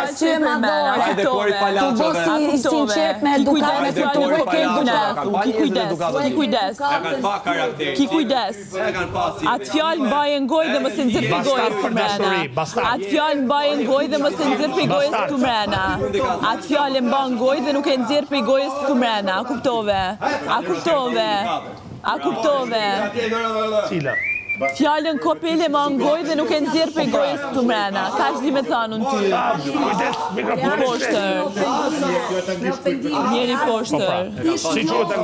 arsye madhore. Hajde kori palaçove. Tu bosi sinqert me edukatën e kori kulturës. Ki kujdes. E kanë pa karakter. Ki kujdes. E kanë pa si. Atë fjalë mbajnë gojë dhe mos e nxirr pe gojës këtu mrena. Atë fjalë mbajnë gojë dhe mos e nxirr pe gojës këtu mrena. Atë fjalë mban gojë dhe nuk e nxirr pe gojës këtu mrena. A kuptove? A kuptove? A kuptove? Cila? Fjallën kopele më angoj dhe nuk e nëzirë për gojës këtu mrena. Ka që di me thanë në ty? Një poshtër. Njeri poshtër. Si që të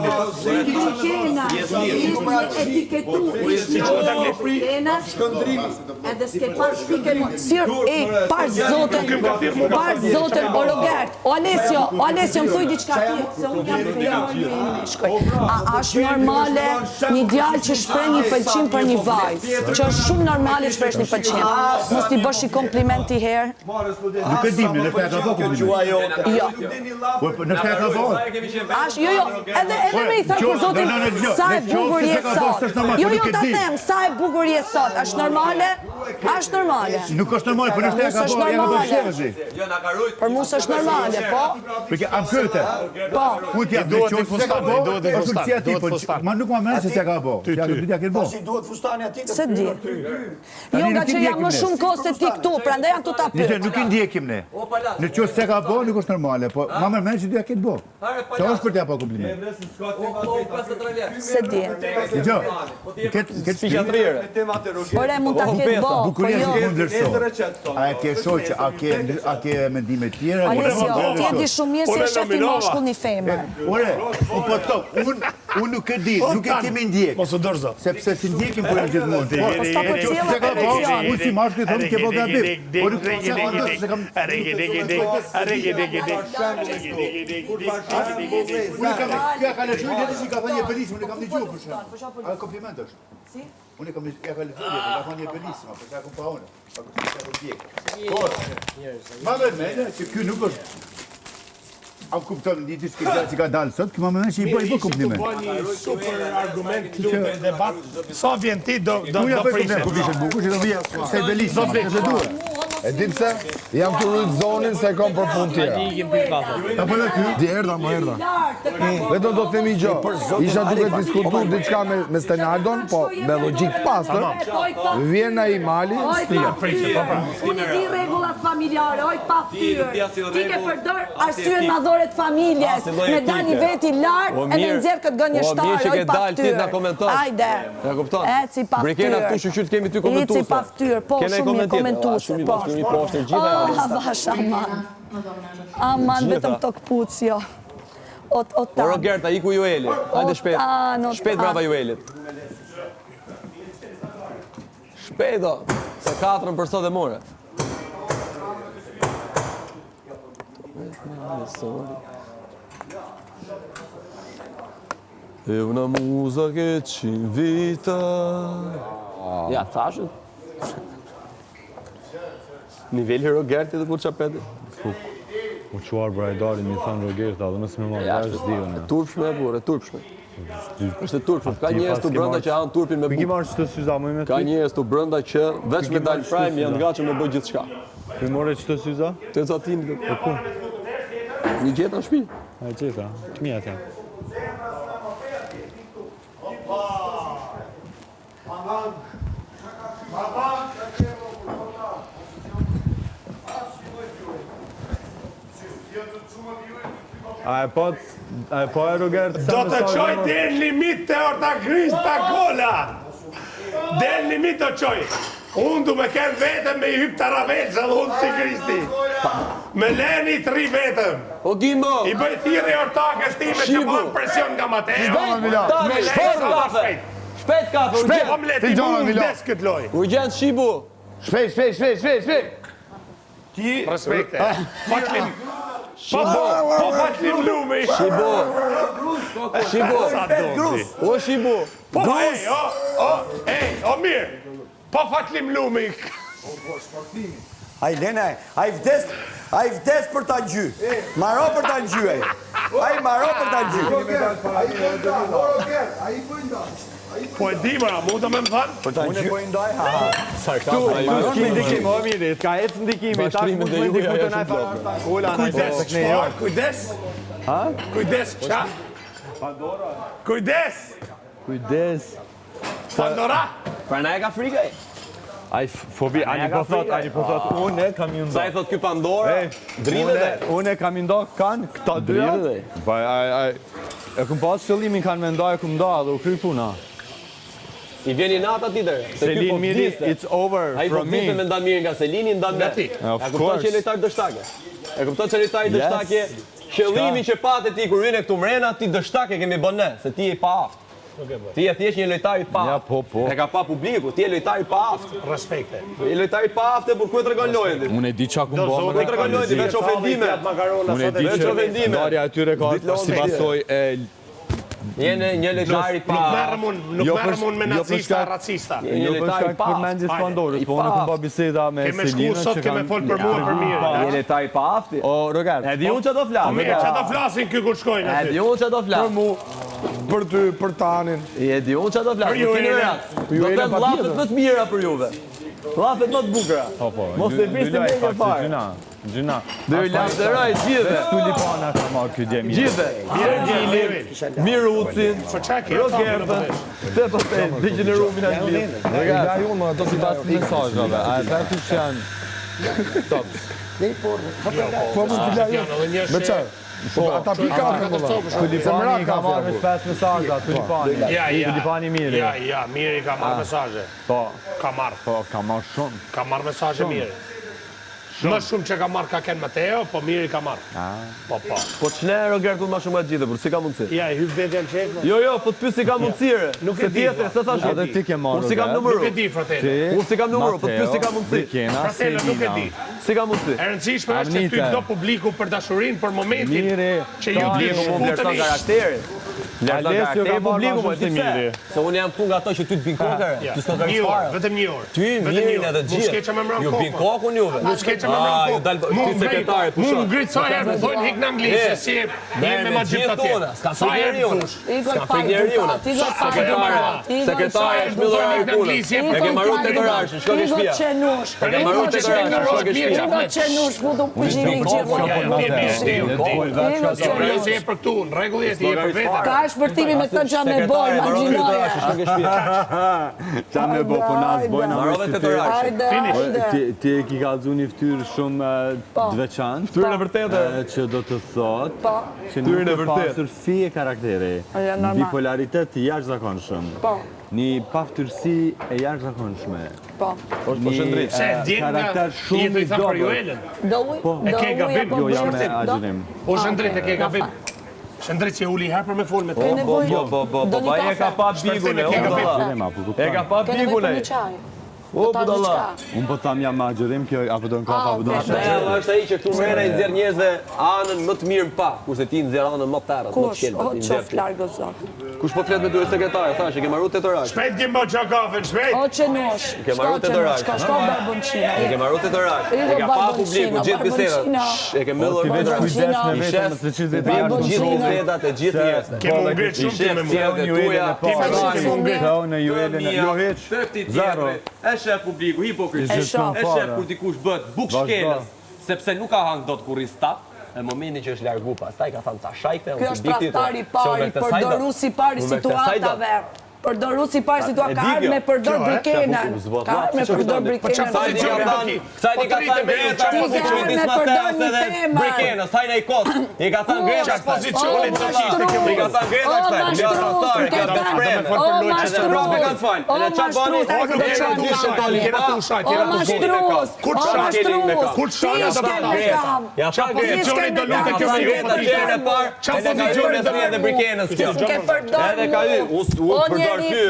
Parë zotën, o Robert, o Alessio, më thuj diqka ti, se unë jam shkoj. A është normale një djalë që shprej një pëlqim për një vajzë, që është shumë normale shpresh një pëlqim. Mos t'i bësh i komplimenti herë. Nuk e dim, në këtë ka bo kompliment. Jo. Në këtë ka bo. Jo, edhe me i thërë për zotin, sa e bukur je sot. Jo, ta them, sa e bukur je sot. Ashtë normale? Ashtë normale. Nuk është normale, për në këtë ka bo, ja ka bo shqevëzi. Për mu së është normale, po? Përke, am këte. Po. Unë t'ja me qënë se ka bo, është të cia ti, ma nuk ma mene se se ka bo. Se di. Jo, nga që jam më shumë kohë se ti këtu, prandaj janë të ta pyet. Nuk i ndjekim ne. Në që se ka bo, nuk është normale, po ma mërmeni që duja këtë bo. Qa është për t'ja po kompliment? Se di. Gjo, këtë shpijatrirë. Ore, mund t'a këtë bo, po Bukuria jo. nuk mund lërso. A e ke shoqë, a ke mendime tjera? Alessio, ti e di shumë mirë si e shef i moshkull një femër. Ore, po top, unë nuk e di, nuk e kemi ndjek. Mos u dorzo. Sepse si ndjekim për e gjithmonë. Po sta për cilë e perfekcion. Unë si mashkë të thëmë ke po gabim. Po nuk se këndës se kam... Unë kam kja ka lëshuj dhe si ka thënë një belisë, unë kam një gjuhë për shumë. A kompliment është. Si? Unë kam kja ka lëshuj dhe ka thënë një belisë, ma përsa kom pa unë. Pa përsa kom djekë. Ma mene që kjo nuk është... A kupton një diçka që ka dalë sot, këma mëmen që i bëj kompliment. Po një super argument këtu në debat. Sa vjen ti do prishe. Ku vishet bukur që do vija se belisë, se duhet. E dim se, jam të rrujtë zonin se kom për pun tjera. Apo dhe ky? Di erda, më erda. Vetëm do të themi gjo, isha duke diskutur diçka me Stenardon, po me logik pastër, vjen ai mali, stia. Unë di regullat familjare, oj pa ftyrë. Ti ke përdor arsyen madhore të familjes, me dani veti lartë, e me nxjerë këtë gënjeshtarë, oj pa ftyrë. Ajde, eci pa ftyrë. Brekena këtu shqyqyrt kemi ty komentuese. Eci pa ftyrë, po shumë një komentuese, po. Bash, aman, vetëm të këpucio. O ta. O Rogerta, iku Joeli. Hajde shpet. Shpet brava Joelit. Shpet do. Se 4 për sot e more. E una muza che ci invita. Ja, thashët. Niveli Rogerti dhe kur qapeti. U quar brajdari mi thanë Rogerta dhe nësë me ma vesh dhivën. Turpshme e burë, turpshme. Është turpshme. Ka njerëz të brënda që hanë turpin me bukë. Për ki marrë që të syza më i me ty? Ka njerëz të brënda që veç me dalë prajmë janë nga që me bëjë gjithë shka. Për more që të syza? Të zatini. Po ku? Një gjeta në shpi. A i gjeta, që mi atja? A e po e Robert? Do të qoj dhe në limit të orta Krista Kola. Dhe në limit të qoj. Unë du me kemë vetëm me i hypë të ravelë, dhe unë si Kristi. Me leni 3 vetëm. O Gimbo! I bëj thire ortakës time që bërë presion nga Mateo. Shpet kafe! Shpet kafe, urgent! Po më leti mu des këtë loj. Urgent, Shibu! Shpejt. Ti... Respekte. Fatlim... Po fatlim lumi. Shibu! O Shibu! Po o mirë. Po fatlim lumi. Aj, Lena, aj vdes për ta gjy. Maro për ta gjy, aj. Aj, maro për ta gjy. Roger, aj bëjnë da. Po e di mëra, mund të më thënë? Unë e po i ndaj, Tu s'ki ndikim, o miri, s'ka ecë ndikimi, ta Bashtrimin dhe juve, ajo është plot. Kujdes, çfarë? Kujdes. Ha? Kujdes, qa? Pandora. Kujdes. Kujdes. Pandora. Pra na e ka frikë? Ai fobi, ani po thot, unë kam i Sa i thot ky Pandora? Dridhe Unë e kam i ndoh kanë këta dyja. Dridhe. Pa, e kum pas qëllimin kanë me ndaj, kum nda dhe u kry puna. I vjeni nata ti dërë. Selin miri, it's over Ai po from me. vite me ndan mirë nga Selini, ndan nga ti. Of E kupton course. që lojtar dështake. E kupton që lojtari dështake, qëllimi që patë ti kur hyne këtu mrena, ti dështake kemi bën ne, se ti je pa aftë. Ti je thjesht një lojtar i pa Ja, aftë. po. E ka pa publiku, ti je lojtar i pa aftë. Respekte. Je lojtar i pa aftë, por ku e tregon lojën ti? Unë e di qa ku mbo Ku e tregon lojën ti veç ofendime? Unë e di Veç që ofendime. ndarja atyre ka si pasoj e... Jene një lojtar i pa aftë. Nuk merrem unë me nazista, racista. Një Jo për lojtar i shkak pa për aftë. mendjes Hajde. pandorës, I po unë pa kum ba biseda me Keme shku Selina sot, keme fol për mua për mirë. Je lojtar i pa aftë? O, Roger, E di unë që do flas. Mirë, që do flasin ky kur shkojnë E aty. di unë që do flas. Për mu, për ty, për tanin. E di unë që do flas. Për ju, Keni Elen. rat. ju, Do Elen, të patjetër. llafet më të mira për juve. Llafet më të bukura. Mos e bisni me një fare. Gjuna. Do ju lavdëroj gjithëve. Tulipana ka marrë ky djemi. Gjithëve. Sergjilin, Mirucin, Po çka ke? Rogertën, te po te degenerumin anglisht. Ja ju më ato si Pas mesazhave, a e vetë që janë Po më t'ila ju. Me çfarë? Po ata pi kafe më dha. Tulipani ka marrë me 5 mesazha, Tulipani. Ja. Tulipani mirë. Ja, mirë ka marrë mesazhe. Po, Ka marrë. po, ka marrë shumë. Ka marrë mesazhe mirë. Më shumë që ka marrë ka Ken Mateo, po mirë i ka marrë. Po. Po ç'ne Rogertu më shumë atë gjithë, por si ka mundsi? Ja, i hyp vetën çek. Jo, po të pyes si ka mundësire. Nuk e Se di, tjetër, se thash Edhe ti ke marrë. Unë si kam Roger. numëru. Nuk e di, fratello. Unë si kam numëru, po të pyes si ka mundsi. Brikena, Fratello, nuk e di. Si ka mundsi? E rëndësishme është që ty Arnite. do publiku për dashurinë, për momentin Miri. që ju dy Publiku mund vlerëson shputeni. karakterin. Vlerëson Alessio ka karakterin marrë publiku, ma po shumë ti se miri. Se unë jam këtu nga ato që ty të bin kokër. Ja, Ty s'ka një kërkuar orë, fare. vetëm një orë. Ty mirin edhe Nuk gjithë. s'ke që me mram Ju bin kokën. kokun juve. Nuk s'ke që me mram Ah, ju kokën. dal ty sekretari Mu pushon. ngrit sa herë, më thonë hik në anglisht, si jemi me ma gjithë atje. S'ka Sa frikë herë njëri më thush. S'ka frikë njëri unë. Sekretari është mbyllur ai punën. E ke marrë te orash, shko ke shtëpia. Qenush. E ke marrë te orash, shko ke shtëpia. Igo Qenush, futu pëshirik Mirë, se je për këtu, në rregull je ti je për vetë. Ka shpërtimi me këtë që me bojë, imagjinoje. Shko ke shtëpia. Qa me bo, po nas bojnë Marrove te orash. Hajde, hajde. Ti e ki kalzu një ftyrë shumë të veçantë. Ftyrën e vërtetë. Që do të thot Po. që Ftyrën e nuk ka vërtetë. pasur fije karakteri. Ja, normal. Bipolaritet të jashtëzakonshëm. Po, Një paftyrsi e jashtëzakonshme. po. Po shëndrit. Se djem nga karakter shumë jetë i i tha për dobët. Joelën. Do uj, E ke gabim? Jo, jam me agjerim. O Shëndrit e ke gabim. Shëndrit që uli herë për me fol me te. Po, e ka pa bigun e Ke gabim. o. E ka pa bigun e. O, budalla. Unë po tham jam me agjerim, kjo apo do në kafa, apo do në Shëndrit është ai që këtu mrena i nxjerr njerëzve anën më të mirë pa, kurse ti nxjerr anën më të terrët, më të Kush, qelbët. o i qof nxjerr. largo zot. Kush po flet me dy sekretarë, thash, e ke marrë te orash. Shpejt gjim bëj qakafën, shpejt. O Qenush, Ke marrë te orash. shka shko barbunqina. E ke marrë te orash. E ka pa publiku gjithë bisedat. E ke mbyllur Ti veç orash. kujdes me I vetën shef, nëse që të të vinë të gjithë bisedat e gjithë njerëzve. Ke më ngrit shumë ti me mua. tuja, në Juelën, jo heq, zero. E shef publiku, hipokrizë. E shoh. E shef kur dikush bëhet buk shkelës, sepse nuk ka hang dot kurri stap. Në momentin që është largu pastaj ka thënë ta shajte, Kjo është trahtari pari, përdorusi pari situatave. Përdorusi pari situatave, ka ardhur me përdor brikenën. Ka ardhur me përdor brikenën. Kësaj di ka thënë Greta, pozicioni i dismates edhe brikenës, hajde i kot. I ka thënë Greta pozicionin të I ka thënë Greta kësaj. Ja trahtari, ka të spreme. O mashtrues. Me kanë fal. Edhe çfarë bani? Kena tu shajt, O kena tu mashtrues. Kur O shajt, kur Ti shajt s'ke ata me kam. Ja Qa pozicioni do lutë kjo me Greta gjën e parë. Qa Edhe ka pozicioni hyrë do në brikenës kjo. S'ke përdor Edhe ka hyrë, unë përdor ty.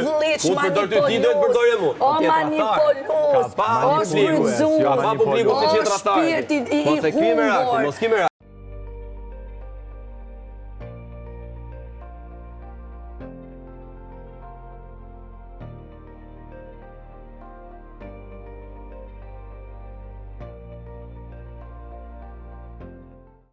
Unë përdor ty, ti duhet përdorje mu. O manipulus. Pa O publiku. shfrytzues. Ka pa publiku se që O trahtari. shpirti i Mos e kemi merak, humbur. mos kemi merak.